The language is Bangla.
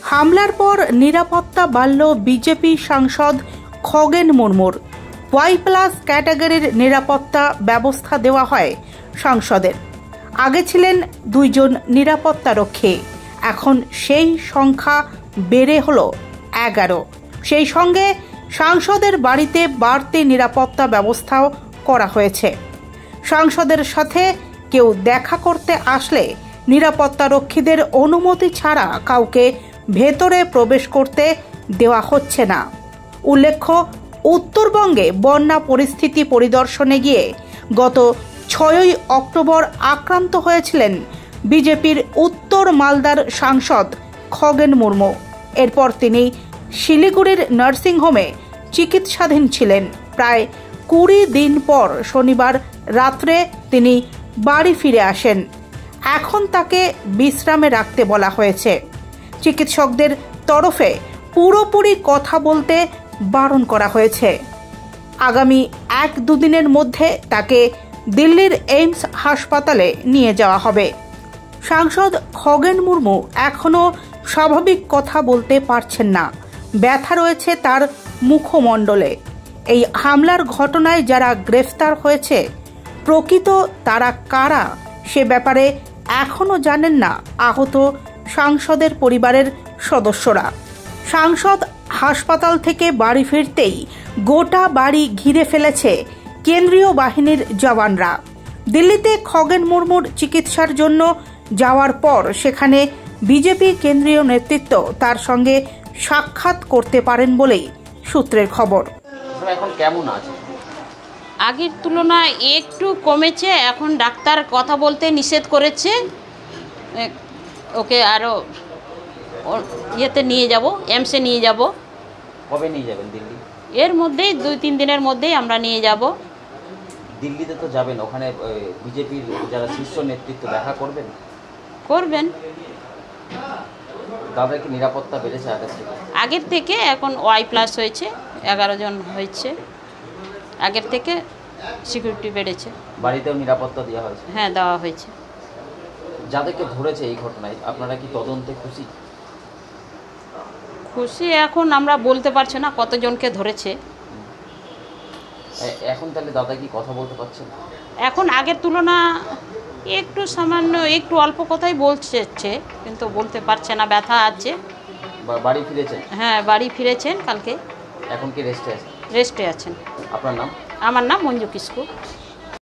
হামলার পর নিরাপত্তা বাড়ল বিজেপি সাংসদ খগেন মুর্মুর। Y+ ক্যাটাগরির নিরাপত্তা ব্যবস্থা দেওয়া হয় সাংসদের। আগে ছিলেন 2 জন নিরাপত্তারক্ষী, এখন সেই সংখ্যা বেড়ে হল 11। সেই সঙ্গে সাংসদের বাড়িতে বাড়তি নিরাপত্তা ব্যবস্থাও করা হয়েছে। সাংসদের সাথে কেউ দেখা করতে আসলে নিরাপত্তারক্ষীদের অনুমতি ছাড়া কাউকে ভেতরে প্রবেশ করতে দেওয়া হচ্ছে না। উল্লেখ্য, উত্তরবঙ্গে বন্যা পরিস্থিতি পরিদর্শনে গিয়ে গত 6 অক্টোবর আক্রান্ত হয়েছিলেন বিজেপির উত্তর মালদার সাংসদ খগেন মুর্মু। এরপর তিনি শিলিগুড়ির নার্সিংহোমে চিকিৎসাধীন ছিলেন। প্রায় 20 দিন পর শনিবার রাত্রে তিনি বাড়ি ফিরে আসেন। এখন তাকে বিশ্রামে রাখতে বলা হয়েছে। চিকিৎসকদের তরফে পুরোপুরি কথা বলতে বারণ করা হয়েছে। আগামী 1-2 দিনের মধ্যে তাকে দিল্লির এইমস হাসপাতালে নিয়ে যাওয়া হবে। সাংসদ খগেন মুর্মু এখনও স্বাভাবিক কথা বলতে পারছেন না। ব্যথা রয়েছে তার মুখমণ্ডলে। এই হামলার ঘটনায় যারা গ্রেফতার হয়েছে প্রকৃত তারা কারা সে ব্যাপারে এখনও জানেন না আহত সাংসদের পরিবারের সদস্যরা। সাংসদ হাসপাতাল থেকে বাড়ি ফিরতেই গোটা বাড়ি ঘিরে ফেলেছে কেন্দ্রীয় বাহিনীর জওয়ানরা। দিল্লিতে খগেন মুর্মুর চিকিৎসার জন্য যাওয়ার পর সেখানে বিজেপি কেন্দ্রীয় নেতৃত্ব তার সঙ্গে সাক্ষাৎ করতে পারেন বলেই সূত্রের খবর। এখন কেমন আছে? আগের তুলনায় একটু কমেছে। এখন ডাক্তার কথা বলতে নিষেধ করেছে। ওকে আরও ইয়েতে নিয়ে যাব, এমসে নিয়ে যাব। কবে নিয়ে যাবেন দিল্লি? এর মধ্যেই 2-3 দিনের মধ্যেই আমরা নিয়ে যাব। দিল্লিতে তো যাবেন, ওখানে বিজেপির যারা শীর্ষ নেতৃত্ব দেখা করবেন? করবেন। দাদা কি নিরাপত্তা বেড়েছে আগের থেকে? এখন Y+ হয়েছে, 11 জন হয়েছে। আগের থেকে সিকিউরিটি বেড়েছে। বাড়িতেও নিরাপত্তা দেওয়া হয়েছে? হ্যাঁ, দেওয়া হয়েছে। যাদেরকে ধরেছে এই ঘটনায় আপনারা কি তদন্তে খুশি? খুশি এখন আমরা বলতে পারছি না কতজনকে ধরেছে। এখন তাহলে দাদা কি কথা বলতে পারছেন? এখন আগের তুলনা একটু সামান্য একটু অল্প কথাই বলছে, কিন্তু বলতে পারছে না, ব্যথা আছে। বাড়ি ফিরেছেন? হ্যাঁ, বাড়ি ফিরেছেন কালকে। এখন কি রেস্টে আছেন? রেস্টে আছেন। আপনার নাম? আমার নাম মঞ্জু কিসকু।